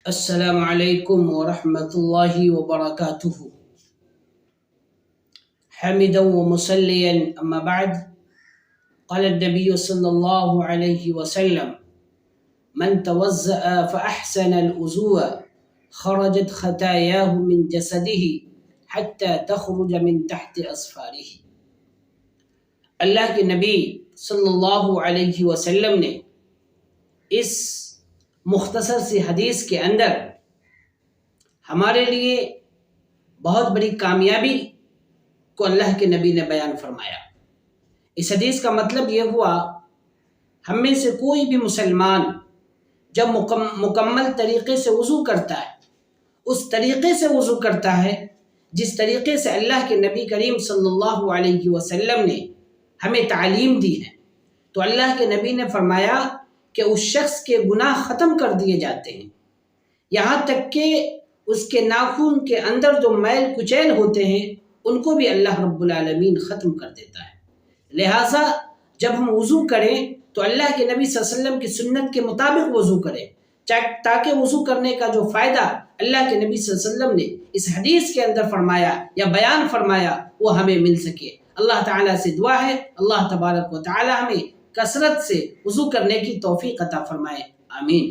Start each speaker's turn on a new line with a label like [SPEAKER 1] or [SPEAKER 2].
[SPEAKER 1] السلام عليكم ورحمة الله وبركاته. حمدا ومصليا أما بعد، قال النبي صلى الله عليه وسلم: من توضأ فأحسن الوضوء خرجت خطاياه من جسده حتى تخرج من تحت أظفاره. اللہ کے نبی صلی اللہ علیہ وسلم نے اس مختصر سی حدیث کے اندر ہمارے لیے بہت بڑی کامیابی کو اللہ کے نبی نے بیان فرمایا۔ اس حدیث کا مطلب یہ ہوا، ہم میں سے کوئی بھی مسلمان جب مکمل طریقے سے وضو کرتا ہے، اس طریقے سے وضو کرتا ہے جس طریقے سے اللہ کے نبی کریم صلی اللہ علیہ وسلم نے ہمیں تعلیم دی ہے، تو اللہ کے نبی نے فرمایا کہ اس شخص کے گناہ ختم کر دیے جاتے ہیں، یہاں تک کہ اس کے ناخن کے اندر جو میل کچیل ہوتے ہیں ان کو بھی اللہ رب العالمین ختم کر دیتا ہے۔ لہٰذا جب ہم وضو کریں تو اللہ کے نبی صلی اللہ علیہ وسلم کی سنت کے مطابق وضو کریں، تاکہ وضو کرنے کا جو فائدہ اللہ کے نبی صلی اللہ علیہ وسلم نے اس حدیث کے اندر فرمایا یا بیان فرمایا وہ ہمیں مل سکے۔ اللہ تعالیٰ سے دعا ہے اللہ تبارک و تعالیٰ ہمیں کثرت سے وضو کرنے کی توفیق عطا فرمائے، آمین۔